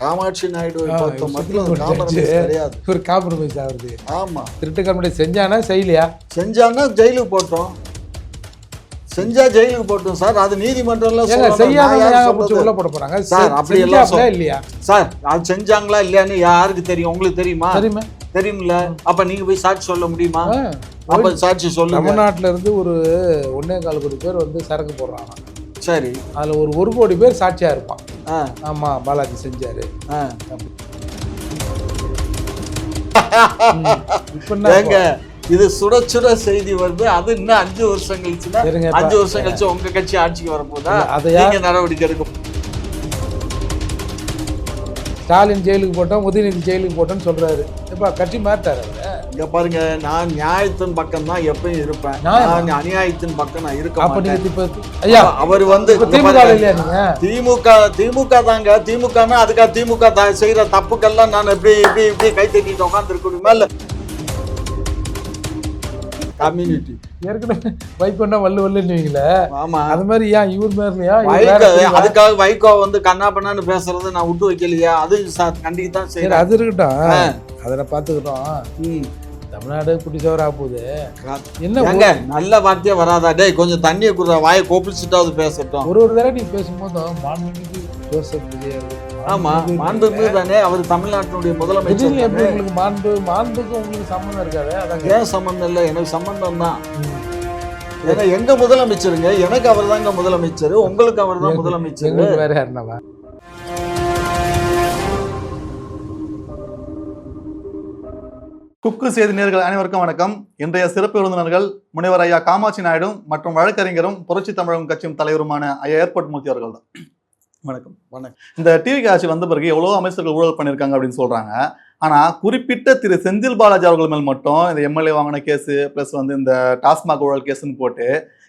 காமாட்சி நாயுடு பொறுத்த மட்டும் காம்ப்ரமைஸ் கிடையாது. ஒரு காம்ப்ரமைஸ் ஆகுது. ஆமா, திருட்டு கம்பெனி செஞ்சானா செய்யலையா? செஞ்சானா ஜெயிலுக்கு போட்டோம், செஞ்சா ஜெயிலுக்கு போட்டோம் சார். அது நீதிமன்றம்ல உள்ள போட போறாங்க சார். அப்படி எல்லாம் இல்லையா சார்? அது செஞ்சாங்களா இல்லையான்னு யாருக்கு தெரியும்? உங்களுக்கு தெரியுமா? தெரியும்ல. அப்ப நீங்க போய் சாட்சி சொல்ல முடியுமா? அப்ப சாட்சி சொல்லுங்க. தமிழ்நாட்டுல இருந்து ஒரு 1.25 கோடி பேர் வந்து சரக்கு போடுறாங்க. சரி, அதுல ஒரு 1 கோடி பேர் சாட்சியா இருப்பான். ஆமா, பாலாஜி செஞ்சாரு. ஏங்க, இது சுட சுட செய்தி வருது. அது இன்னும் 5 வருஷம் கழிச்சுன்னா 5 வருஷம் கழிச்சு உங்க கட்சி ஆட்சிக்கு வரப்போதா நீங்க நடவடிக்கை எடுக்கும். ஸ்டாலின் ஜெயிலுக்கு போட்டோம், உதயநிதி ஜெயிலுக்கு போட்டோன்னு சொல்றாரு. இப்ப கட்சி மாட்டாரு. இங்க பாருங்க, நான் நியாயத்தின் பக்கம் தான் எப்பயும் இருப்பேன். நான் அநியாயத்தின் பக்கம் நான் இருக்க மாட்டேன். அவர் வந்து திமுக தாங்க. திமுகனா அதுக்காக திமுக செய்யற தப்புக்கெல்லாம் நான் எப்படி கை தட்டிட்டு உட்கார்ந்து இருக்கணுமா? இல்ல கம்யூனிட்டி ஏற்கனவே வைகோன்னா வல்லுவீங்களே. ஆமா, அது மாதிரி ஏன் இவர் மேலையா? அதுக்காக வைகோ வந்து கண்ணா பண்ணான்னு பேசுறது நான் விட்டு வைக்கலையா? அது கண்டிப்பாக செய்யறேன். அது இருக்கட்டும், அதில் பார்த்துக்கிட்டோம். தமிழ்நாடு குட்டிச்சவரா போகுது. என்ன நல்ல வார்த்தையா வராதா? டே கொஞ்சம் தண்ணியை குடுற, வாயை கோப்பிச்சுட்டாவது பேசட்டும். ஒரு தடவை நீ பேசும்போதும் மாண்புமிகு ஜோசப் விஜய். ஆமா, மாண்புமிகு தானே அவர் தமிழ்நாட்டினுடைய முதலமைச்சர். எப்படி உங்களுக்கு மாண்புக்கும் உங்களுக்கு சம்பந்தம் இருக்காது? அதான் ஏன் சம்பந்தம் இல்லை? எனக்கு சம்பந்தம் தான். ஏன்னா எங்க முதலமைச்சருங்க, எனக்கு அவர் தாங்க முதலமைச்சர், உங்களுக்கு அவர் தான் முதலமைச்சர். வேற யாருனாவா? குக்கு செய்தி நேயர்கள் அனைவருக்கும் வணக்கம். இன்றைய சிறப்பு விருந்தினர்கள் முனைவர் ஐயா காமாட்சி நாயுடு மற்றும் வழக்கறிஞரும் புரட்சி தமிழகம் கட்சியின் தலைவருமான ஐயா ஏர்போர்ட் மூர்த்தி அவர்கள் தான். வணக்கம். வணக்கம். இந்த டிவி காட்சி வந்த பிறகு எவ்வளோ அமைச்சர்கள் ஊழல் பண்ணியிருக்காங்க அப்படின்னு சொல்றாங்க. ஆனால் குறிப்பிட்ட திரு செந்தில் பாலாஜி அவர்கள் மேல் மட்டும் இந்த எம்எல்ஏ வாங்கின கேஸு ப்ளஸ் வந்து இந்த டாஸ்மாக் ஊழல் கேஸுன்னு போட்டு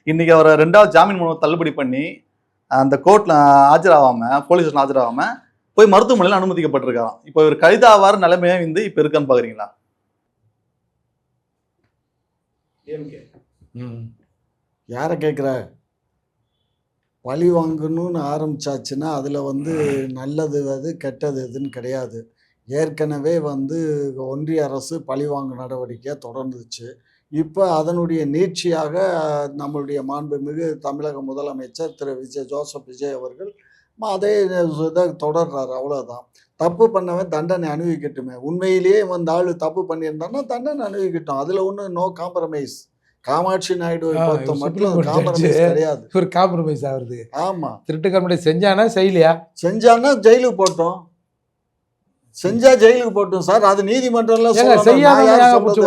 இன்னைக்கு அவரை 2வது ஜாமீன் மூலம் தள்ளுபடி பண்ணி அந்த கோர்ட்டில் ஆஜராகாமல், போலீஸ் ஸ்டேஷன் ஆஜராகாமல் போய் மருத்துவமனையில் அனுமதிக்கப்பட்டிருக்காராம். இப்போ இவர் கைதாவார நிலைமையாக வந்து இப்போ இருக்கான்னு பார்க்குறீங்களா? யாரை கேட்குற? பழி வாங்கணும்னு ஆரம்பிச்சாச்சுன்னா அதில் வந்து நல்லது அது கெட்டது எதுன்னு கிடையாது. ஏற்கனவே வந்து ஒன்றிய அரசு பழிவாங்கு நடவடிக்கையை தொடர்ந்துச்சு. இப்போ அதனுடைய நீட்சியாக நம்மளுடைய மாண்புமிகு தமிழக முதலமைச்சர் திரு ஜோசப் விஜய் அவர்கள் அதே இதை தொடர்றாரு. அவ்வளோதான். தப்பு பண்ணவன் தண்டனை அனுபவிக்கட்டுமே. உண்மையிலேயே வந்து ஆள் தப்பு பண்ணியிருந்தான்னா தண்டனை அனுபவிக்கட்டும். அதில் ஒன்றும் நோ காம்ப்ரமைஸ். காமாட்சி நாயுடு பொறுத்த மட்டும் காம்ப்ரமைஸ் கிடையாது. ஒரு காம்ப்ரமைஸ் ஆகுது. ஆமா, திருட்டு கம்பெனி செஞ்சானா செய்யலையா? செஞ்சானா ஜெயிலுக்கு போட்டோம், செஞ்சா ஜெயிலுக்கு போட்டோம் சார். அது நீதிமன்றம்ல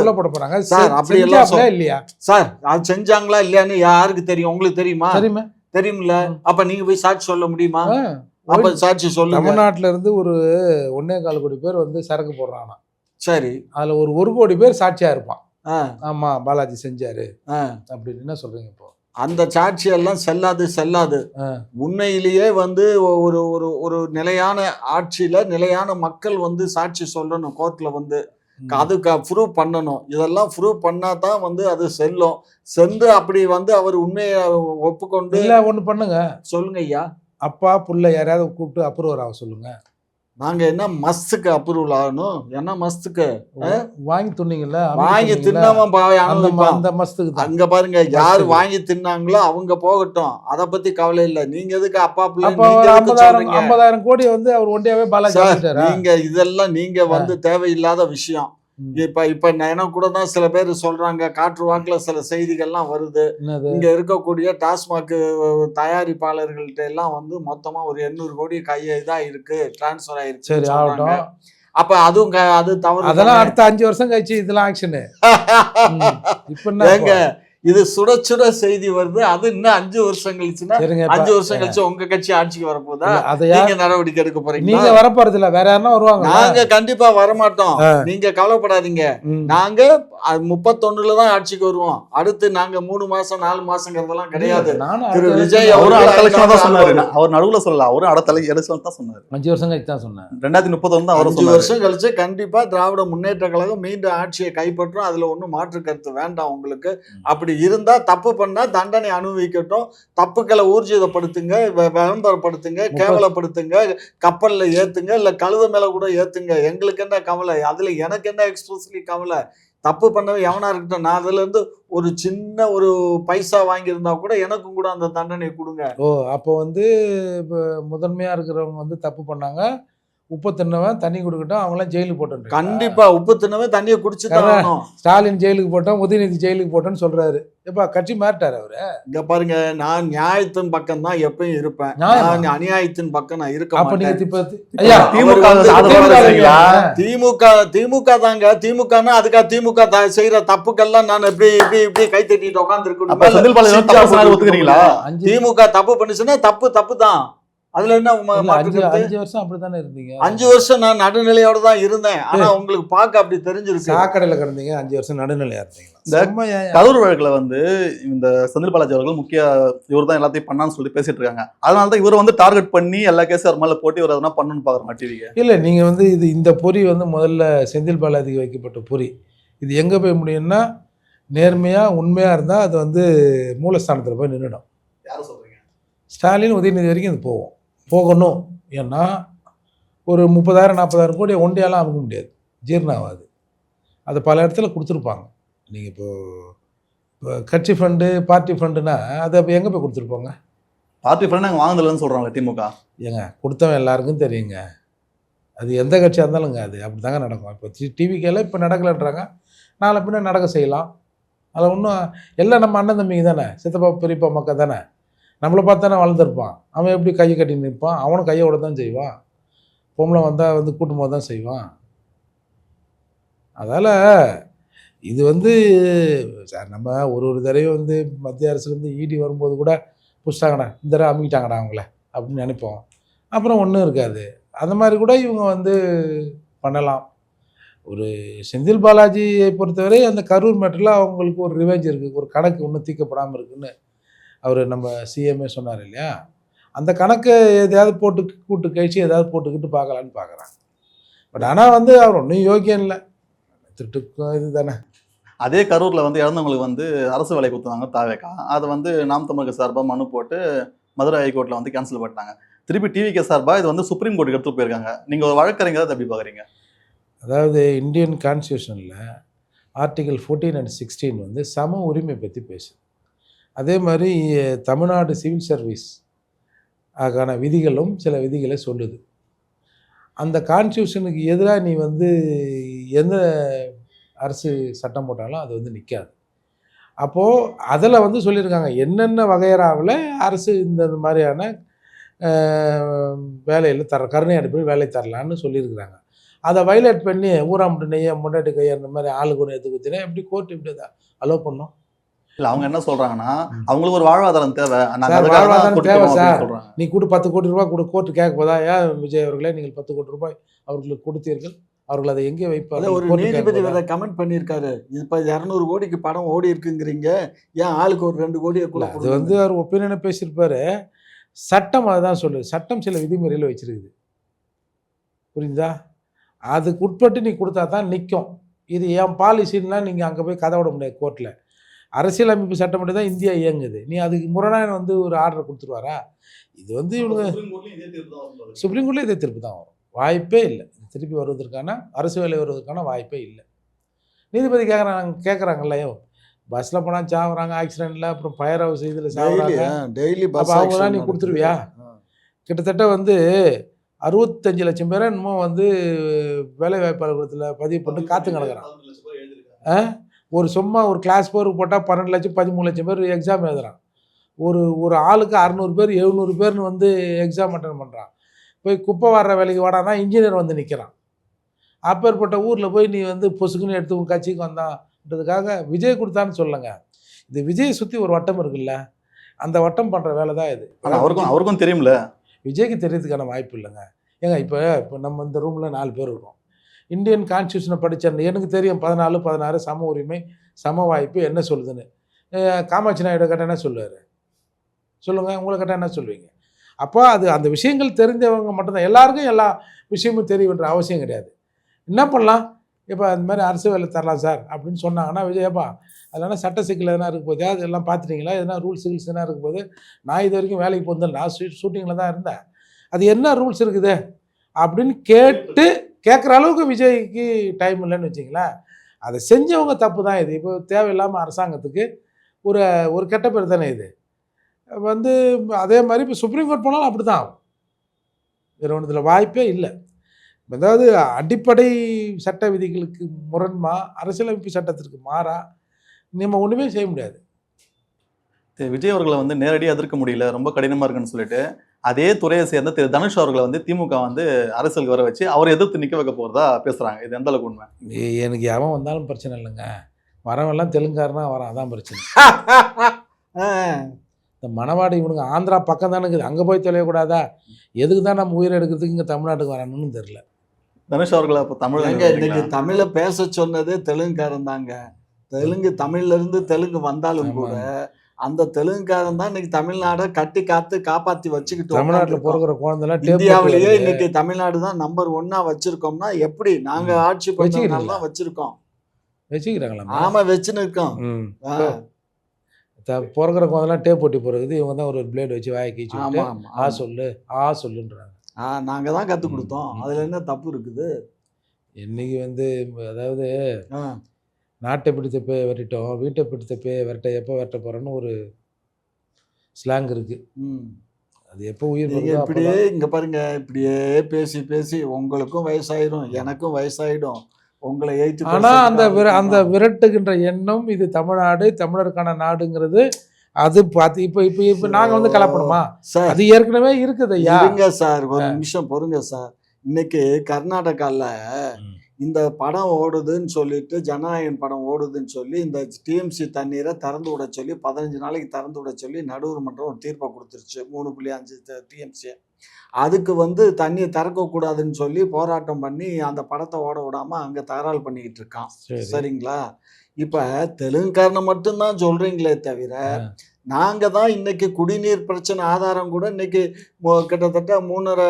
உள்ள போட போறாங்க சார். அப்படி எல்லாம் இல்லையா சார்? அது செஞ்சாங்களா இல்லையான்னு யாருக்கு தெரியும்? உங்களுக்கு தெரியுமா? தெரியும்ல. அப்ப நீங்க போய் சாட்சி சொல்ல முடியுமா? அப்ப சாட்சி சொல்லுங்க. தமிழ்நாட்டுல இருந்து ஒரு 1.25 கோடி பேர் வந்து சரக்கு போடுறாங்க. சரி, அதுல ஒரு 1 கோடி பேர் சாட்சியா இருப்பான். ஆமா, பாலாஜி செஞ்சாரு அப்படின்னு என்ன சொல்றீங்க? இப்போ அந்த சாட்சி எல்லாம் செல்லாது. உண்மையிலேயே வந்து ஒரு ஒரு ஒரு நிலையான ஆட்சியில நிலையான மக்கள் வந்து சாட்சி சொல்லணும். கோர்ட்ல வந்து அதுக்கு ப்ரூவ் பண்ணணும். இதெல்லாம் ப்ரூவ் பண்ணா தான் வந்து அது செல்லும். சென்று அப்படி வந்து அவர் உண்மையை ஒப்புக்கொண்டு இல்ல ஒண்ணு பண்ணுங்க. சொல்லுங்க ஐயா. அப்பா புள்ள யாரையாவது கூப்பிட்டு அப்ரூவர் ஆக சொல்லுங்க. நாங்க என்ன மஸ்துக்கு அப்ரூவல் ஆகணும்? என்ன மஸ்துக்கு வாங்கி தின்னீங்கல்ல, வாங்கி தின்னாம அந்த மஸ்துக்கு அங்க பாருங்க, யாரு வாங்கி தின்னாங்களோ அவங்க போகட்டும், அத பத்தி கவலை இல்லை. நீங்க எதுக்கு அப்பா 50,000 கோடி வந்து அவர் ஒண்டியாவே பாலாஜி. நீங்க இதெல்லாம் நீங்க வந்து தேவையில்லாத விஷயம். இப்ப எனக்கு கூட தான் சில பேர் சொல்றாங்க, காற்று வாக்குல சில செய்திகள்லாம் வருது. இங்க இருக்கக்கூடிய டாஸ்மாக் தயாரிப்பாளர்கள்ட்ட எல்லாம் வந்து மொத்தமா ஒரு 800 கோடி இதா இருக்கு, டிரான்ஸ்பர் ஆயிருக்கு. அப்ப அதுவும் அது தவறு. அதெல்லாம் அடுத்த 5 வருஷம் கழிச்சு இதெல்லாம் ஆக்ஷனு. இப்ப இது சுட சுட செய்தி வருது. அது இன்னும் 5 வருஷம் கழிச்சுன்னா 5 வருஷம் கழிச்சு உங்க கட்சி ஆட்சிக்கு வரப்போதா நீங்க நடவடிக்கை எடுக்க போறீங்க? நீங்க வரப்போறது இல்ல, வேற யாரும் வருவாங்க. நாங்க கண்டிப்பா வரமாட்டோம், நீங்க கவலைப்படாதீங்க. நாங்க 31 தான் ஆட்சிக்கு வருவோம். அடுத்து நாங்க 3 மாசம் 4 மாசங்கிறதெல்லாம் கிடையாது. திரு விஜய் அவர் நடுவுல சொல்லல, அவரு அடுத்த எலெக்ஷன் தான் சொன்னாரு. 5 வருஷம் கழிச்சு தான் சொன்னார். 2031 தான் அவர் 5 வருஷம் கழிச்சு கண்டிப்பா திராவிட முன்னேற்ற கழகம் மீண்டும் ஆட்சியை கைப்பற்றும். அதுல ஒன்றும் மாற்று கருத்து வேண்டாம் உங்களுக்கு. அப்படி அப்படி இருந்தால் தப்பு பண்ணால் தண்டனை அனுபவிக்கட்டும். தப்புக்களை ஊர்ஜிதப்படுத்துங்க, விளம்பரப்படுத்துங்க, கேவலப்படுத்துங்க, கப்பலில் ஏற்றுங்க, இல்லை கழுத மேலே கூட ஏற்றுங்க. எங்களுக்கு என்ன கவலை, அதில் எனக்கு என்ன எக்ஸ்பிரஸ்லி கவலை. தப்பு பண்ணவே எவனா இருக்கட்டும். நான் அதுலேருந்து ஒரு சின்ன ஒரு பைசா வாங்கியிருந்தா கூட எனக்கும் கூட அந்த தண்டனை கொடுங்க. அப்போ வந்து இப்போ முதன்மையாக இருக்கிறவங்க வந்து தப்பு பண்ணாங்க, உப்பு தின்னவன் தண்ணி கொடுக்கட்டும், அவங்களாம் ஜெயிலுக்கு போட்டோம். கண்டிப்பா உப்பு தின்னவன் தண்ணியை குடிச்சுதான். ஸ்டாலின் ஜெயிலுக்கு போட்டோம், உதயநிதி ஜெயிலுக்கு போட்டோன்னு சொல்றாரு. எப்பா கட்சி மாறிட்டாரு அவரு. இங்க பாருங்க, நான் நியாயத்தின் பக்கம் தான் எப்பயும் இருப்பேன். நான் அநியாயத்தின் பக்கம் நான் இருக்க திமுக தாங்க. திமுகனா அதுக்காக திமுக செய்யற தப்புக்கெல்லாம் நான் எப்படி இப்படி இப்படி கை தட்டிட்டு உட்காந்துருக்கணும். திமுக தப்பு பண்ணுச்சுன்னா தப்பு தான். அதுல என்ன 5 வருஷம் அப்படித்தானே இருந்தீங்க? 5 வருஷம் நான் நடுநிலையோட தான் இருந்தேன். ஆனா உங்களுக்கு பார்க்க அப்படி தெரிஞ்சிருக்கு. சாக்கடையில கிடந்தீங்க 5 வருஷம் நடுநிலையா இருந்தீங்க. இந்த கரூர் வழக்குல வந்து இந்த செந்தில் பாலாஜி அவர்கள் முக்கிய இவர் தான் எல்லாத்தையும் பண்ணான்னு சொல்லி பேசிட்டு இருக்காங்க. அதனாலதான் இவர் வந்து டார்கெட் பண்ணி எல்லா கேஸும் அவர் மேல போட்டி ஒரு எதனா பண்ணணும்னு பாக்குறோம் டிவிக்கு. இல்ல நீங்க வந்து இந்த பொறி வந்து முதல்ல செந்தில் பாலாஜிக்கு வைக்கப்பட்ட பொறி. இது எங்க போய் முடியும்னா, நேர்மையா உண்மையா இருந்தா அது வந்து மூலஸ்தானத்துல போய் நின்றுடும். யாரும் சொல்றீங்க? ஸ்டாலின் உதயநிதி வரைக்கும் இது போகணும். ஏன்னா ஒரு 30,000-40,000 கோடி ஒண்டியாலாம் அமுக்க முடியாது, ஜீர்ணம் ஆகாது. அதை பல இடத்துல கொடுத்துருப்பாங்க. நீங்கள் இப்போ கட்சி ஃபண்டு பார்ட்டி ஃபண்டுனா அதை அப்போ எங்கே போய் கொடுத்துருப்பாங்க? பார்ட்டி ஃபண்டு நாங்கள் வாங்குதலன்னு சொல்கிறாங்க திமுக. ஏங்க கொடுத்தவன் எல்லாருக்கும் தெரியுங்க. அது எந்த கட்சியாக இருந்தாலுங்க அது அப்படி தாங்க நடக்கும். இப்போ டிவிக்கெல்லாம் இப்போ நடக்கலைன்றாங்க, நாளை பின்ன நடக்க செய்யலாம். அதில் ஒன்றும் எல்லாம் நம்ம அண்ணன் தம்பிங்க தானே, சித்தப்பா பெரியப்பா மக்கள் தானே. நம்மளை பார்த்து தானே வளர்ந்துருப்பான். அவன் எப்படி கையை கட்டி நிற்பான்? அவனும் கையோட தான் செய்வான். பொம்பளை வந்தால் வந்து கூட்டும்போது தான் செய்வான். அதால் இது வந்து சார் நம்ம ஒரு தடவை வந்து மத்திய அரசுலேருந்து இடி வரும்போது கூட புடிச்சிட்டாங்கடா, இந்த தடவை அமுக்கிட்டாங்கடா அவங்கள அப்படின்னு நினைப்போம். அப்புறம் ஒன்றும் இருக்காது. அந்த மாதிரி கூட இவங்க வந்து பண்ணலாம். ஒரு செந்தில் பாலாஜியை பொறுத்தவரை அந்த கரூர் மேட்டரில் அவங்களுக்கு ஒரு ரிவெஞ்ச் இருக்குது, ஒரு கணக்கு இன்னும் தீர்க்கப்படாமல் இருக்குதுன்னு அவர் நம்ம சிஎம்ஏ சொன்னார் இல்லையா? அந்த கணக்கை எதையாவது போட்டு கூட்டு கழிச்சு ஏதாவது போட்டுக்கிட்டு பார்க்கலான்னு பார்க்குறாங்க. பட் ஆனால் வந்து அவர் ஒன்றும் யோக்கியம் இல்லை, திட்டுக்கும் இது தானே. அதே கரூரில் வந்து இறந்தவங்களுக்கு வந்து அரசு வேலை கொடுத்தாங்க தாவேக்கா. அதை வந்து நாம் தமிழக சார்பாக மனு போட்டு மதுரை ஹைகோர்ட்டில் வந்து கேன்சல் பண்ணிட்டாங்க. திருப்பி டிவிகே சார்பாக இது வந்து சுப்ரீம் கோர்ட்டுக்கு எடுத்துகிட்டு போயிருக்காங்க. நீங்கள் ஒரு வழக்கறிஞர் அதை எப்படி பார்க்குறீங்க? அதாவது இந்தியன் கான்ஸ்டியூஷனில் ஆர்டிகல் 14 and 16 வந்து சம உரிமை பற்றி பேசுது. அதே மாதிரி தமிழ்நாடு சிவில் சர்வீஸ் அதுக்கான விதிகளும் சில விதிகளை சொல்லுது. அந்த கான்ஸ்டியூஷனுக்கு எதிராக நீ வந்து எந்த அரசு சட்டம் போட்டாலும் அது வந்து நிற்காது. அப்போது அதில் வந்து சொல்லியிருக்காங்க என்னென்ன வகையறாவில் அரசு இந்த மாதிரியான வேலையில் கருணை அடிப்படையில் வேலை தரலான்னு சொல்லியிருக்கிறாங்க. அதை வயலேட் பண்ணி ஊராம்பட்டு நெய்ய முன்னாடி கையை அந்த மாதிரி ஆளுக்கு ஒன்று எடுத்து வச்சுன்னா எப்படி கோர்ட் இப்படி தான் அலோவ் பண்ணோம்? இல்லை அவங்க என்ன சொல்கிறாங்கன்னா அவங்களுக்கு ஒரு வாழ்வாதாரம் தேவை. வாழ்வாதாரம் தேவை சார். நீ கூட 10 கோடி ரூபாய் கூட கோர்ட்டு கேட்க போதா? ஏன் விஜய் அவர்களே நீங்கள் 10 கோடி ரூபாய் அவர்களுக்கு கொடுத்தீர்கள், அவர்கள் அதை எங்கே வைப்பாங்க? ஒரு நீதிபதி அதை கமெண்ட் பண்ணியிருக்காரு. இப்போ 200 கோடிக்கு படம் ஓடி இருக்குங்கிறீங்க, ஏன் ஆளுக்கு ஒரு 2 கோடியை கூட? அது வந்து அவர் ஒப்பீனியனை பேசியிருப்பாரு. சட்டம் அதுதான் சொல்லுது. சட்டம் சில விதிமுறையில் வச்சிருக்குது, புரியுதா? அதுக்கு உட்பட்டு நீ கொடுத்தா தான் நிற்கும். இது என் பாலிசின்னா நீங்கள் அங்கே போய் கதை விட முடியாது கோர்ட்டில். அரசியலமைப்பு சட்டப்படி தான் இந்தியா இயங்குது. நீ அதுக்கு முரணாக வந்து ஒரு ஆர்டரை கொடுத்துருவாரா? இது வந்து இவங்க சுப்ரீம் கோர்ட்லேயே இதே தீர்ப்பு தான் வரும். வாய்ப்பே இல்லை. திருப்பி வருவதற்கான அரசு வேலை வருவதற்கான வாய்ப்பே இல்லை. நீதிபதி கேட்குறாங்கல்லையோ, பஸ்ஸில் போனால் சாவுறாங்க ஆக்சிடெண்ட்டில், அப்புறம் ஃபயர் ஹவுஸ் இதில் சாவுறாங்க, டெய்லி அப்போ அவங்க தான் நீ கொடுத்துருவியா? கிட்டத்தட்ட வந்து 65 லட்சம் பேரை இன்னமும் வந்து வேலைவாய்ப்பு அலுவலகத்தில் பதிவு பண்ணி காத்து கிடக்குறான். ஒரு சும்மா ஒரு கிளாஸ் 4 போட்டால் 12 லட்சம் 13 லட்சம் பேர் எக்ஸாம் எழுதுறான். ஒரு ஆளுக்கு 600 பேர் 700 பேர்னு வந்து எக்ஸாம் அட்டன் பண்ணுறான். போய் குப்பை வர்ற வேலைக்கு வாடானா இன்ஜினியர் வந்து நிற்கிறான். அப்பேற்பட்ட ஊரில் போய் நீ வந்து பொசுக்குன்னு எடுத்து உன் கட்சிக்கு வந்தான்றதுக்காக விஜய் கொடுத்தான்னு சொல்லுங்க. இது விஜயை சுற்றி ஒரு வட்டம் இருக்குல்ல, அந்த வட்டம் பண்ணுற வேலை தான் இது. ஆனால் அவருக்கும் தெரியும்ல, விஜய்க்கு தெரியறதுக்கான வாய்ப்பு இல்லைங்க. ஏங்க இப்போ நம்ம இந்த ரூமில் 4 பேர் இருக்கோம். இந்தியன் கான்ஸ்டியூஷனை படித்த எனக்கு தெரியும் 14, 16 சம உரிமை சம வாய்ப்பு என்ன சொல்லுதுன்னு. காமாட்சி நாயுடு கேட்டால் என்ன சொல்லுவார்? சொல்லுங்கள், உங்களை கேட்டால் என்ன சொல்லுவீங்க? அப்போ அது அந்த விஷயங்கள் தெரிஞ்சவங்க மட்டும்தான். எல்லாருக்கும் எல்லா விஷயமும் தெரியுன்ற அவசியம் கிடையாது. என்ன பண்ணலாம்? இப்போ அந்த மாதிரி அரசு வேலை தரலாம் சார் அப்படின்னு சொன்னாங்கன்னா விஜயப்பா அதனால் சட்ட சிக்கல் எதனா இருக்க போது அது எல்லாம் பார்த்துட்டீங்களா எதனா ரூல்ஸ் கில்ஸ் எதனா இருக்க போது நான் இது வரைக்கும் வேலைக்கு போந்தேன் நான் ஷூட்டிங்கில் தான் இருந்தேன் அது என்ன ரூல்ஸ் இருக்குது அப்படின்னு கேட்குற அளவுக்கு விஜய்க்கு டைம் இல்லைன்னு வச்சிங்களேன். அதை செஞ்சவங்க தப்பு தான் இது. இப்போ தேவையில்லாமல் அரசாங்கத்துக்கு ஒரு கெட்ட பேர் தானே இது வந்து. அதே மாதிரி இப்போ சுப்ரீம் கோர்ட் போனாலும் அப்படி தான் ஆகும். வேறு ஒன்றுத்தில் வாய்ப்பே இல்லை. அதாவது அடிப்படை சட்ட விதிகளுக்கு முரண்மா அரசியலமைப்பு சட்டத்திற்கு மாறா நம்ம ஒன்றுமே செய்ய முடியாது. விஜய் அவர்களை வந்து நேரடியாக எதிர்க்க முடியல, ரொம்ப கடினமாக இருக்குன்னு சொல்லிட்டு அதே துறையை சேர்ந்த திரு தனுஷ் அவர்களை வந்து திமுக வந்து அரசியலுக்கு வர வச்சு அவரை எதிர்த்து நிற்க வைக்க போகிறதா பேசுகிறாங்க. இது எந்த அளவுக்கு உண்மை? எனக்கு எவன் வந்தாலும் பிரச்சனை இல்லைங்க. வரவெல்லாம் தெலுங்காரனா வரான், அதான் பிரச்சனை. இந்த மணவாடி இவனுங்க ஆந்திரா பக்கம் தானே இருக்குது, அங்கே போய் தொலையக்கூடாதா? எதுக்கு தான் நம்ம உயிரை எடுக்கிறதுக்கு இங்கே தமிழ்நாட்டுக்கு வரணும்னு தெரியல. தனுஷ் அவர்களை இப்போ இன்னைக்கு தமிழை பேச சொன்னதே தெலுங்குக்காரன் தாங்க. தமிழ்ல இருந்து தெலுங்கு வந்தாலும் கூட அந்த தெலுங்குக்காரன் தான் இன்னைக்கு தமிழ்நாடை கட்டி காப்பாத்தி வச்சுக்கிட்டு தமிழ்நாட்டில் பிறகுற குழந்தைலாம் இந்தியாவிலேயே இன்னைக்கு தமிழ்நாடு தான் நம்பர் 1 வச்சிருக்கோம்னா எப்படி? நாங்க ஆட்சி பண்ணலாம் வச்சிருக்கோம், வச்சுக்கிறாங்களா? ஆமா வச்சுன்னு இருக்கோம். பிறகுற குழந்தைலாம் டேப் போட்டி போகிறது, இவங்க தான் ஒரு பிளேடு வச்சு வாயை கீச்சு சொல்லுன்றாங்க. நாங்க தான் கற்றுக் கொடுத்தோம், அதுல என்ன தப்பு இருக்குது? இன்னைக்கு வந்து அதாவது நாட்டை பிடித்த போய் விரட்டோம், வீட்டை பிடித்த போய் எப்போ விரட்ட போகிறோன்னு ஒரு ஸ்லாங் இருக்குது. அது எப்போ உயிர் இப்படியே இங்கே பாருங்க, இப்படியே பேசி பேசி உங்களுக்கும் வயசாயிடும் எனக்கும் வயசாயிடும், உங்களை ஏற்று. ஆனால் அந்த விரட்டுகின்ற எண்ணம் இது தமிழ்நாடு தமிழருக்கான நாடுங்கிறது அது பார்த்து இப்போ நாங்கள் வந்து கலப்பணுமா? அது ஏற்கனவே இருக்குது. இருங்க சார், ஒரு நிமிஷம் பொறுங்க சார். இன்னைக்கு கர்நாடகாவில் இந்த படம் ஓடுதுன்னு சொல்லிட்டு, ஜனநாயகன் படம் ஓடுதுன்னு சொல்லி இந்த டிஎம்சி தண்ணீரை திறந்து விட சொல்லி 15 நாளைக்கு திறந்து விட சொல்லி நடுவர் மன்றம் ஒரு தீர்ப்பை கொடுத்துருச்சு, 3.5 டிஎம்சி. அதுக்கு வந்து தண்ணியை திறக்கக்கூடாதுன்னு சொல்லி போராட்டம் பண்ணி அந்த படத்தை ஓட விடாமல் அங்கே தகராறு பண்ணிக்கிட்டு இருக்கான். சரிங்களா? இப்போ தெலுங்குக்காரனை மட்டும்தான் சொல்கிறீங்களே தவிர நாங்கள் தான் இன்னைக்கு குடிநீர் பிரச்சனை ஆதாரம் கூட இன்னைக்கு கிட்டத்தட்ட 3.5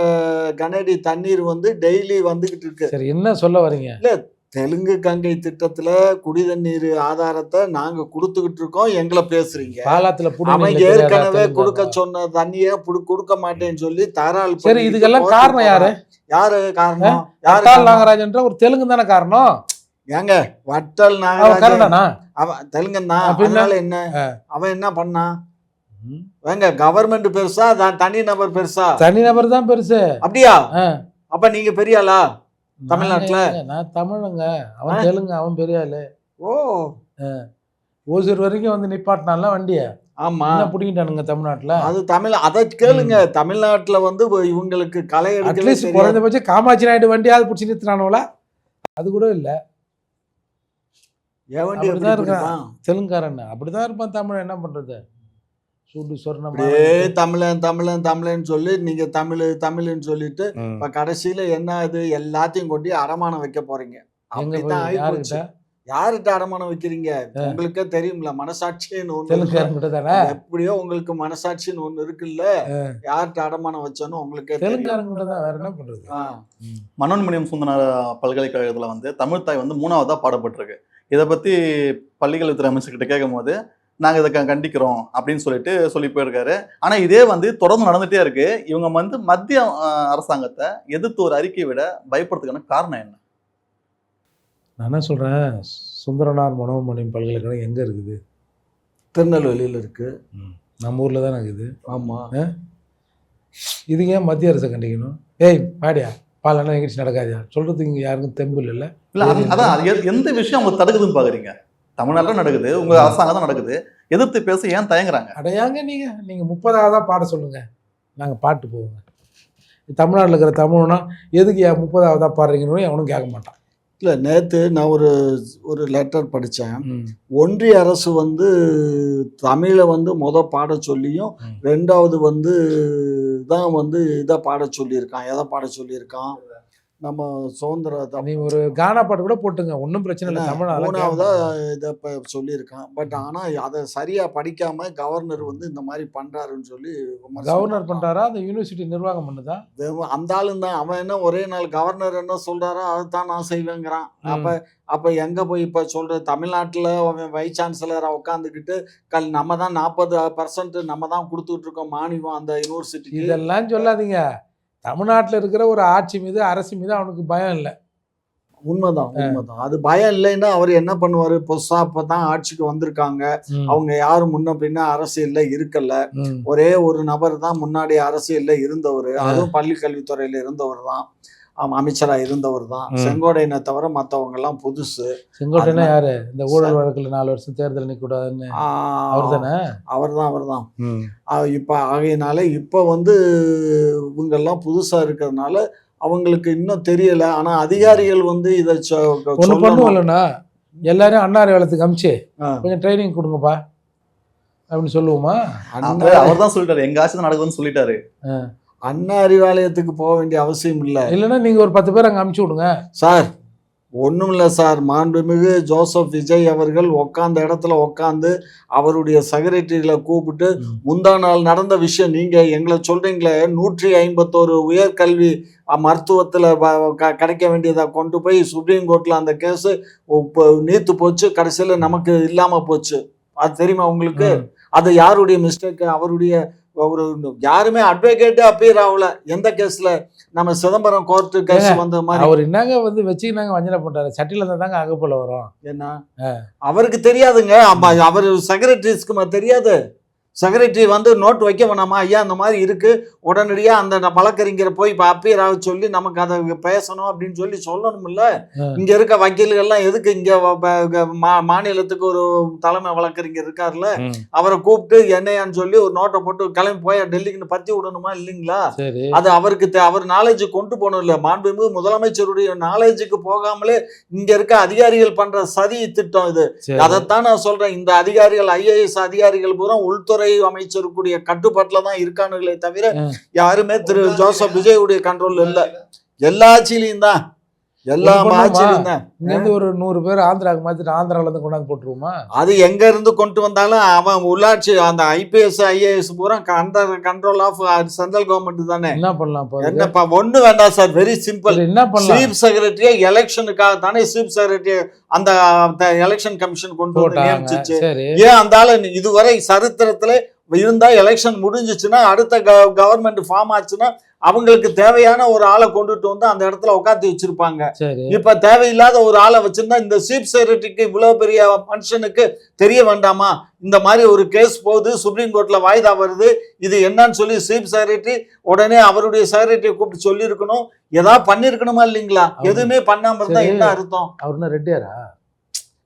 கனஅடி தண்ணீர் வந்து டெய்லி வந்துகிட்டு இருக்கு. சரி, என்ன சொல்ல வரீங்க? இல்லை, தெலுங்கு கங்கை திட்டத்துல குடி தண்ணீர் ஆதாரத்தை நாங்க கொடுத்துக்கிட்டு இருக்கோம், எங்களை பேசுறீங்க. அவன் ஏற்கனவே கொடுக்க சொன்ன தண்ணிய கொடுக்க மாட்டேன்னு சொல்லி தரால். சரி, இதுக்கெல்லாம் காரணம் யாரு காரணம்? நாகராஜன்ற ஒரு தெலுங்கு தானே காரணம். ஏங்க வட்டல் நாகராஜன் அவன் தெலுங்கன் தான், அதனால என்ன? அவன் என்ன பண்ணான்? ஏங்க கவர்மெண்ட் பெருசா தனி நபர் பெருசா? தனி நபர் தான் பெருசு. அப்படியா? அப்ப நீங்க பெரிய ஆளா தமிழ்நாட்டுல? நான் தமிழுங்க, அவன் தெலுங்கு, அவன் பெரிய ஆளு. ஓசூர் வரைக்கும் வந்து நிப்பாட்டினால வண்டிய. ஆமா, பிடிக்கிட்டானுங்க தமிழ்நாட்டுல. அது தமிழ், அதை கேளுங்க. தமிழ்நாட்டுல வந்து இவங்களுக்கு கலை எடுக்க குறைந்தபட்சம் காமாட்சி நாயுடு வண்டியாவது பிடிச்சி நிறுத்தினானுங்களா? அது கூட இல்லை. அப்படிதான் இருக்கான் தெலுங்காரன், அப்படிதான் இருப்பான். தமிழ் என்ன பண்றது? சூடு சொர்ணம் தமிழன் தமிழன் தமிழன்னு சொல்லி நீங்க தமிழ்ன்னு சொல்லிட்டு இப்ப கடைசியில என்ன இது எல்லாத்தையும் கொண்டு அடமானம் வைக்க போறீங்க. அப்படிதான் ஆயிப்போச்சு. யார்கிட்ட அடமானம் வைக்கிறீங்க? உங்களுக்கே தெரியும்ல, மனசாட்சின்னு ஒண்ணு. எப்படியோ உங்களுக்கு மனசாட்சின்னு ஒண்ணு இருக்குல்ல, யார்கிட்ட அடமானம் வச்சோன்னு உங்களுக்கே தெரியும். வேற என்ன பண்றது? மனோன்மணியம் சுந்தர பல்கலைக்கழகத்துல வந்து தமிழ் தாய் வந்து 3ஆவதா பாடப்பட்டிருக்கு. இதை பற்றி பள்ளிக்கல்வித்துறை அமைச்சர்கிட்ட கேட்கும் போது நாங்கள் இதை கண்டிக்கிறோம் அப்படின்னு சொல்லி போயிருக்காரு. ஆனால் இதே வந்து தொடர்ந்து நடந்துகிட்டே இருக்கு. இவங்க வந்து மத்திய அரசாங்கத்தை எதிர்த்து ஒரு அறிக்கையை விட பயப்படுறதுக்கான காரணம் என்ன? நான் என்ன சொல்கிறேன், சுந்தரனார் மனோன்மணியம் பல்கலைக்கழகம் எங்கே இருக்குது? திருநெல்வேலியில் இருக்குது. நம்ம ஊரில் தானே இருக்குது. ஆமாம். இதுக்கு ஏன் மத்திய அரசை கண்டிக்கணும்? ஏய் பாடியா பாலனா நிகழ்ச்சி நடக்காதியா சொல்றதுக்கு இங்கே யாருக்கும் தெம்பு இல்லை. அதான் எந்த விஷயம் அவங்க தடுக்குதுன்னு பாக்குறீங்க? தமிழ்நாட்டில் நடக்குது, உங்க அரசாங்கம் தான் நடக்குது, எதிர்த்து பேச ஏன் தயங்குறாங்க? அடையாங்க நீங்க 30ஆவதா பாட சொல்லுங்க, நாங்க பாட்டு போவோங்க. தமிழ்நாட்டில் இருக்கிற தமிழ்னா எதுக்கு 30ஆவதா பாடுறீங்கன்னு எவனும் கேட்க மாட்டான். இல்லை, நேற்று நான் ஒரு லெட்டர் படித்தேன். ஒன்றிய அரசு வந்து தமிழை வந்து பாட சொல்லியும் 2வது வந்து தான் வந்து இதை பாட சொல்லியிருக்கான். எதை பாட சொல்லியிருக்கான்? நம்ம சுதந்திர நீ ஒரு கானா பாட்டு கூட போட்டுங்க, ஒன்றும் பிரச்சனை இல்லை. தமிழ் அதெல்லாம் மூணாவதா கேட்பாங்க. இதை இப்போ சொல்லியிருக்கான். பட் ஆனால் அதை சரியா படிக்காம கவர்னர் வந்து இந்த மாதிரி பண்றாருன்னு சொல்லி விமர்சனம் கவர்னர் பண்றான். பண்றாரா, அந்த யூனிவர்சிட்டி நிர்வாகம் பண்ணுதா? அந்த ஆளும் தான். அவன் என்ன ஒரே நாள் கவர்னர் என்ன சொல்றாரோ அதைத்தான் நான் செய்வேங்கிறான். ம். அப்ப எங்க போய் இப்ப சொல்ற தமிழ்நாட்டுல அவன் வைஸ் சான்சலரா உட்காந்துக்கிட்டு நம்ம தான் 40% நம்ம தான் கொடுத்துட்டு இருக்கோம் மானியம் அந்த யூனிவர்சிட்டிக்கு. இதெல்லாம் சொல்லாதீங்க. தமிழ்நாட்டில் இருக்கிற ஒரு ஆட்சி மீது, அரசு மீது அவனுக்கு பயம் இல்லை. உண்மைதான் உண்மைதான். அது பயம் இல்லைன்னா அவர் என்ன பண்ணுவாரு? புதுசா அப்பதான் ஆட்சிக்கு வந்திருக்காங்க. ம். அவங்க யாரும் முன்ன பின்ன அரசியல்ல இருக்கல. ம். ஒரே ஒரு நபர் தான் முன்னாடி அரசியல்ல இருந்தவர். அதுவும் பள்ளி கல்வித்துறையில இருந்தவர் தான். அமைச்சரா இருந்தவர் தான். செங்கோட்டையனை தவிர மற்றவங்க எல்லாம் புதுசு. செங்கோட்டையனா யாரு? இந்த ஊழல் வழக்குல 4 வருஷம் தேர்தல் நிற்கக்கூடாதுன்னு அவர் தானே? அவர்தான். இப்ப ஆகையினால இப்ப வந்து இவங்கெல்லாம் புதுசா இருக்கிறதுனால அவங்களுக்கு இன்னும் தெரியல. ஆனா அதிகாரிகள் வந்து இதை ஒண்ணு பண்ணுவோம்லண்ணா, எல்லாரும் அன்னார் வேலத்துக்கு அமிச்சு கொஞ்சம் ட்ரைனிங் கொடுங்கப்பா அப்படின்னு சொல்லுவோமா? அவர் தான் சொல்லிட்டாரு, எங்க ஆட்சி நடக்குதுன்னு சொல்லிட்டாரு. அண்ணா அறிவாலயத்துக்கு போக வேண்டிய அவசியம் இல்லை. இல்லைன்னா நீங்க ஒரு 10 பேர் அங்கே அமுச்சு விடுங்க சார். ஒன்றும் இல்லை சார். மாண்புமிகு ஜோசப் விஜய் அவர்கள் உட்காந்த இடத்துல உட்காந்து அவருடைய செக்ரட்டரிகளை கூப்பிட்டு முந்தா நாள் நடந்த விஷயம் நீங்கள் எங்களை சொல்கிறீங்களே, 151 உயர்கல்வி மருத்துவத்தில் கிடைக்க வேண்டியதை கொண்டு போய் சுப்ரீம் கோர்ட்டில் அந்த கேஸு நீத்து போச்சு, கடைசியில் நமக்கு இல்லாமல் போச்சு. அது தெரியுமா உங்களுக்கு? அது யாருடைய மிஸ்டேக்கு? அவருடைய ஒரு யாருமே அட்வொகேட்டே அப்பியர் ஆகல எந்த கேஸ்ல. நம்ம சிதம்பரம் கோர்ட்டு கேஸ் வந்த மாதிரி அவர் என்னங்க வந்து வச்சுக்கினாங்க வஞ்சனை போட்டாரு. சட்டியில இருந்தா தாங்க அகப்போல வரும். என்ன அவருக்கு தெரியாதுங்க. அவர் செக்ரட்டரிஸ்க்கு தெரியாது. செக்ரட்டரி வந்து நோட் வைக்க வேணாமா, ஐயா அந்த மாதிரி இருக்கு, உடனடியாக அந்த வழக்கறிஞரை போய் இப்போ அப்பியர் ஆக சொல்லி நமக்கு அதை பேசணும் அப்படின்னு சொல்லணும்ல. இங்க இருக்க வக்கீல்கள்லாம் எதுக்கு இங்க மாநிலத்துக்கு ஒரு தலைமை வழக்கறிஞர் இருக்காருல்ல, அவரை கூப்பிட்டு என்னையான்னு சொல்லி ஒரு நோட்டை போட்டு கிளம்பி போய் டெல்லிக்குன்னு பத்தி விடணுமா இல்லைங்களா? அது அவருக்கு அவர் நாலேஜ் கொண்டு போகணும் இல்ல. மாண்புமிகு முதலமைச்சருடைய நாலேஜுக்கு போகாமலே இங்க இருக்க அதிகாரிகள் பண்ற சதி திட்டம் இது. அதைத்தான் நான் சொல்றேன். இந்த அதிகாரிகள் IAS அதிகாரிகள் பூரா உள்துறை அமைச்சருக்குரிய கட்டுப்பாட்டுல தான் இருக்கானுங்களே தவிர யாருமே திரு ஜோசப் விஜயுடைய கண்ட்ரோல் இல்ல. எல்லா ஆட்சியிலையும் தான், எல்லா ஆட்சியிலையும் தான். இங்க இருந்து ஒரு 100 பேர் ஆந்திராவுக்கு மாத்திட்டு ஆந்திரால இருந்து கொண்டாந்து போட்டுருவோமா? அது எங்க இருந்து கொண்டு வந்தாலும் அவன் உள்ளாட்சி அந்த IPS IAS பூரா under control of central government தானே. என்ன பண்ணலாம்? என்னப்பா ஒண்ணு வேண்டாம் சார், வெரி சிம்பிள். என்ன பண்ணலாம்? சீஃப் செக்ரட்டரியை எலெக்ஷனுக்காக தானே சீஃப் செக்ரட்டரி அந்த எலெக்ஷன் கமிஷன் கொண்டு வந்து நியமிச்சிச்சு. ஏன் அந்த ஆளு இதுவரை சரித்திரத்துல இருந்தா எலெக்ஷன் முடிஞ்சிச்சுன்னா அடுத்த கவர்மெண்ட் ஃபார்ம் ஆச்சுன்னா அவங்களுக்கு தேவையான ஒரு ஆளை கொண்டுட்டு வந்து அந்த இடத்துல உட்காந்து வச்சிருப்பாங்க. இப்ப தேவையில்லாத ஒரு ஆளை வச்சிருந்தா இந்த சீஃப் செக்ரட்டரிக்கு இவ்வளவு பெரிய மனுஷனுக்கு தெரிய வேண்டாமா? இந்த மாதிரி ஒரு கேஸ் போகுது, சுப்ரீம் கோர்ட்ல வாய்தா வருது, இது என்னன்னு சொல்லி சீஃப் செக்ரட்டரி உடனே அவருடைய செக்ரட்டரியை கூப்பிட்டு சொல்லி இருக்கணும். ஏதாவது பண்ணிருக்கணுமா இல்லைங்களா? எதுவுமே பண்ணாம இருந்தா என்ன அர்த்தம்? அவருன்னா ரெட்டியாரா?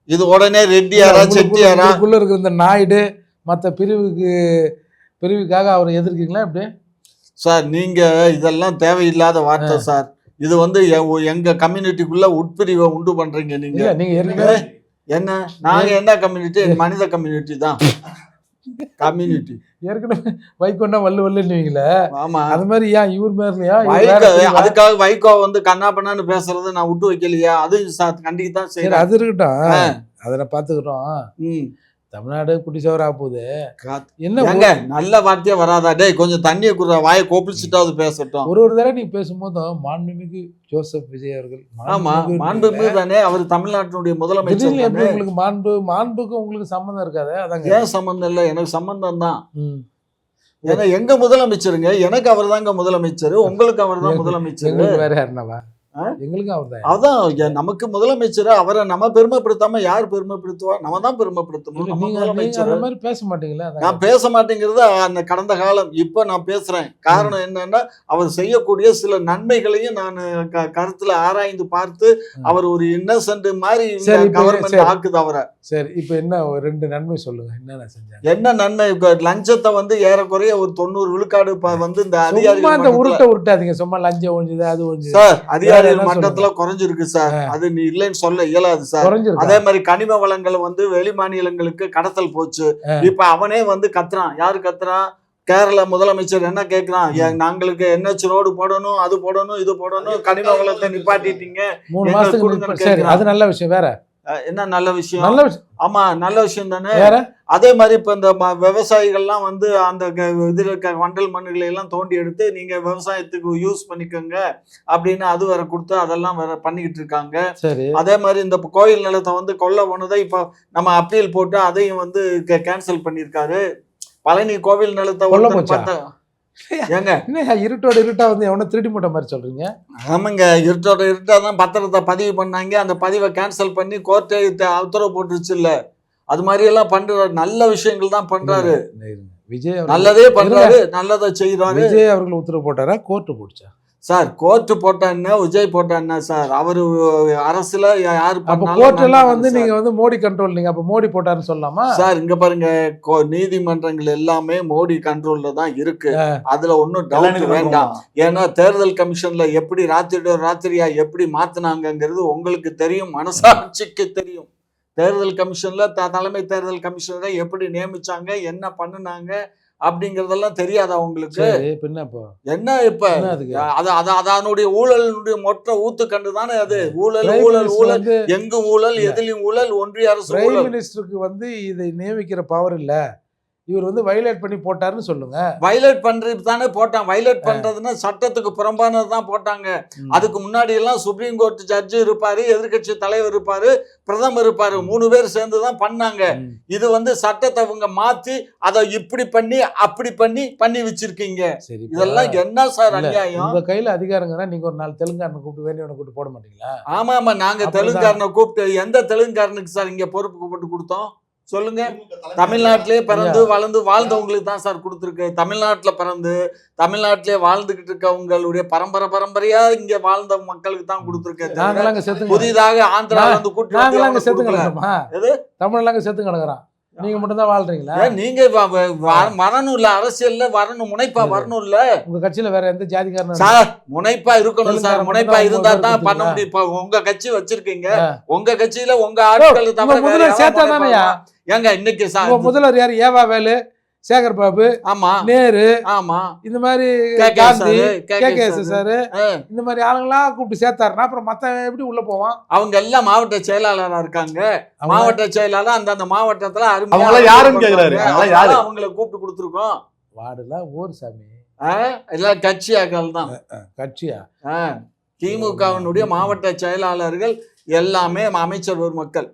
இது உடனே ரெட்டியாரா செட்டியாரா? இருக்கிற இந்த நாயுடு மற்ற பிரிவுக்காக அவர் எதிர்க்கீங்களா? எப்படி சார் நீங்க இதெல்லாம் தேவையில்லாத வார்த்தை சார். இது வந்து எங்க கம்யூனிட்டிக்குள்ள உட்பிரிவை உண்டு பண்றீங்க நீங்க. என்ன நாங்க என்ன கம்யூனிட்டி? மனித கம்யூனிட்டி தான் கம்யூனிட்டி. ஏற்கனவே வைகோன்னா வல்லுவீங்களே. ஆமா, அது மாதிரி ஏன் இவர் மேலையா? அதுக்காக வைகோ வந்து கண்ணா பண்ணான்னு பேசுறதை நான் விட்டு வைக்கலையா? அது கண்டிக்கத்தான் சரி, அது இருக்கட்டும், அதை பார்த்துக்கிறோம். தமிழ்நாடு குட்டி சவரா போகுது. என்ன நல்ல வார்த்தையா வராதா? டே கொஞ்சம் தண்ணியை குடுற, வாயை கோப்பிச்சுட்டாவது பேசட்டும். ஒரு தடவை நீ பேசும்போதும் மாண்புமிகு ஜோசப் விஜய் அவர்கள், ஆமா மாண்புமிகு தானே, அவர் தமிழ்நாட்டினுடைய முதலமைச்சர். உங்களுக்கு மாண்புக்கும் உங்களுக்கு சம்பந்தம் இருக்காது? அதாங்க. ஏன் சம்பந்தம் இல்லை? எனக்கு சம்பந்தம் தான். ஏன்னா எங்க முதலமைச்சருங்க, எனக்கு அவர் தாங்க முதலமைச்சர், உங்களுக்கு அவர் தான் முதலமைச்சர். வேற யாருனாவா? எங்களுக்கும் அவர் தான். அதான் நமக்கு முதலமைச்சர். அவரை நம்ம பெருமைப்படுத்தாம யார் பெருமைப்படுத்துவா? நம்ம தான் பெருமைப்படுத்தணும். அந்த மாதிரி பேச மாட்டீங்களா? நான் பேச மாட்டேங்கிறது அந்த கடந்த காலம். இப்ப நான் பேசுறேன். காரணம் என்னன்னா அவர் செய்யக்கூடிய சில நன்மைகளையும் நான் கருத்துல ஆராய்ந்து பார்த்து அவர் ஒரு இன்னசென்ட் மாதிரி கவர்மெண்ட் ஆக்குது அவரை. சரி, இப்ப என்ன 2 நன்மை சொல்லுங்க. என்னென்ன செஞ்சாங்க? என்ன நன்மை? லஞ்சத்தை வந்து ஏறக்குறைய ஒரு 90 விழுக்காடு வந்து இந்த அதிகாரிகள் உருட்டாதீங்க. சும்மா லஞ்சம் ஒழிஞ்சுது அது ஒழிஞ்சுது. சார் அதிகாரிகள் மட்டத்துல குறைஞ்சிருக்கு சார். அது நீ இல்லைன்னு சொல்ல இயலாது சார். அதே மாதிரி கனிம வளங்கள் வந்து வெளி மாநிலங்களுக்கு கடத்தல் போச்சு. இப்ப அவனே வந்து கத்துறான். யாரு கத்துறான்? கேரள முதலமைச்சர் என்ன கேட்கிறான், நாங்களுக்கு NH ரோடு போடணும், அது போடணும், இது போடணும், கனிம வளத்தை நிப்பாட்டிட்டீங்க 3 மாசத்துக்கு சரி, அது நல்ல விஷயம். வேற என்ன நல்ல விஷயம்? நல்ல விஷயம். ஆமா, நல்ல விஷயம் தானே. வேற அதே மாதிரி இப்ப இந்த விவசாயிகள்லாம் வந்து அந்த இதுல இருக்க வண்டல் மண்ணுகளை எல்லாம் தோண்டி எடுத்து நீங்க விவசாயத்துக்கு யூஸ் பண்ணிக்கோங்க அப்படின்னு அது வேற கொடுத்து அதெல்லாம் வேற பண்ணிக்கிட்டு இருக்காங்க. சரி, அதே மாதிரி இந்த கோயில் நிலத்தை வந்து கொல்ல போனதை இப்போ நம்ம அப்பீல் போட்டு அதையும் வந்து கேன்சல் பண்ணியிருக்காரு. பழனி கோவில் நிலத்தை கொல்ல ஒருத்தன் போச்சா? பார்த்தா ஏங்க, என்ன இருட்டோட இருட்டா வந்து எவனோ திருடி மூட்டை மாதிரி சொல்றீங்க? ஆமாங்க, இருட்டோட இருட்டா தான் பத்திரத்தை பதிவு பண்ணாங்க. அந்த பதிவை கேன்சல் பண்ணி கோர்ட்டை உத்தரவு போட்டுருச்சு இல்ல. அது மாதிரி எல்லாம் பண்ற நல்ல விஷயங்கள் தான் பண்றாரு. விஜய் அவர்கள் நல்லதே பண்றாரு, நல்லதை செய்யறாரு. விஜய் அவர்கள் உத்தரவு போட்டாரா கோர்ட்டு போட்டுச்சா? சார் கோர்ட்டு போட்டா என்ன, விஜய் போட்டா என்ன சார்? அவரு அரசுல யாரு அப்ப பண்ணாலும் கோர்ட் எல்லாம் நல்லது வந்து சார். நீங்க வந்து மோடி கண்ட்ரோல், நீங்க அப்ப மோடி போட்டாருன்னு சொல்லலாமா? சார் இங்க பாருங்க, நீதிமன்றங்கள் எல்லாமே மோடி கண்ட்ரோல்ல தான் இருக்கு. அதுல ஒன்னும் டவுட் வேண்டாம். ஏன்னா தேர்தல் கமிஷன்ல எப்படி ராத்திரியா எப்படி மாத்தினாங்கிறது உங்களுக்கு தெரியும், மனசாட்சிக்கு தெரியும். தேர்தல் கமிஷன்ல தலைமை தேர்தல் கமிஷனரை எப்படி நியமிச்சாங்க, என்ன பண்ணுனாங்க அப்படிங்கறதெல்லாம் தெரியாதா உங்களுக்கு? சரி, பின்னப்போ என்ன இப்ப என்ன அதுக்கு? அதனுடைய ஊழலுடைய மொத்த ஊத்துக்கண்டு தானே அது. ஊழல் பிரைம் ஊழல் மினிஸ்டர் ஊழல், வந்து எங்கும் ஊழல், எதிலும் ஊழல், ஒன்றிய அரசு பிரைம் ஊழல். மினிஸ்டருக்கு வந்து இதை நியமிக்கிற பவர் இல்ல, இவர் வந்து வயலேட் பண்ணி போட்டாருன்னு சொல்லுங்க. வயலேட் பண்றது தானே போட்டான். வயலேட் பண்றதுன்னா சட்டத்துக்கு புறம்பானது தான் போட்டாங்க. அதுக்கு முன்னாடி எல்லாம் சுப்ரீம் கோர்ட் ஜட்ஜு இருப்பாரு, எதிர்கட்சி தலைவர் இருப்பாரு, பிரதமர் இருப்பாரு, 3 பேர் சேர்ந்து தான் பண்ணாங்க. இது வந்து சட்டத்தை அவங்க மாத்தி அதை இப்படி பண்ணி அப்படி பண்ணி வச்சிருக்கீங்க. சரி, இதெல்லாம் என்ன சார் அநியாயம்? உங்க கையில அதிகாரங்கன்னா நீங்க ஒரு 4 தெலுங்காரனை கூப்பிட்டு வேண்டியவனை கூப்பிட்டு போட மாட்டீங்களா? ஆமா, நாங்க அப்படிதான். தெலுங்காரனை கூப்பிட்டு எந்த தெலுங்காரனுக்கு சார் இங்க பொறுப்பு போட்டு கொடுத்தோம் சொல்லுங்க? தமிழ்நாட்டிலே பிறந்து வளர்ந்து வாழ்ந்தவங்களுக்கு தான் சார் கொடுத்துருக்கு. தமிழ்நாட்டுல பிறந்து தமிழ்நாட்டிலே வாழ்ந்துகிட்டு இருக்கவங்களுடைய பரம்பரையா இங்க வாழ்ந்த மக்களுக்கு தான் கொடுத்துருக்கு. நாங்களாங்க செத்து புதிதாக ஆந்திரால இருந்து கூட்டி நாங்களாங்க செத்து கொடுக்கல. கிடக்குறோமா? எது? தமிழ்லாங்க செத்து கிடக்குறான், நீங்க மட்டும் தான் வாழ்றீங்களா? நீங்க வரணும் இல்ல, அரசியல்ல வரணும், முனைப்பா வரணும் இல்ல. உங்க கட்சியில வேற எந்த ஜாதிக்காரனும் சார் முனைப்பா இருக்கணும் சார். தெலுங்கானா முனைப்பா மட்டும் இருந்தா தான் தான் பண்ண கொடுத்தீங்களா? முடியும். இப்ப உங்க கட்சி வச்சிருக்கீங்க, உங்க கட்சியில உங்க ஆட்கள் உங்க தவிர வேற முதல்வர் யாரும் சேர்த்தா முனைப்பா தானேயா? ஏங்க இன்னைக்கு சார் உங்க முதல்வர் யாரு? ஏவா வேலு, சேகர் பாபு, ஆமா நேரு, ஆமா இந்த மாதிரி KK Gandhi, sir, KK KKS sir, ஆ. இந்த மாதிரி ஆளுங்களாம் கூப்பிட்டு சேர்த்தாருன்னா அப்புறம் மத்த எப்படி உள்ள போவான்? அவங்க எல்லாம் மாவட்ட செயலாளரா இருக்காங்க. அவங்க மாவட்ட செயலாளர் அந்தந்த மாவட்டத்துல அருமையா அவங்கள யாருன்னு கேக்குறாரு. பண்ணுவாங்க. அவங்கள யாரு? அதனால அவங்கள கூப்பிட்டு கொடுத்துருக்கோம். வார்டுலாம் ஊர் சாமி, எல்லாம் கட்சியாக்கள் தான். கட்சியா? திமுகவினுடைய மாவட்ட செயலாளர்கள் எல்லாமே அமைச்சர் ஒரு மக்கள்.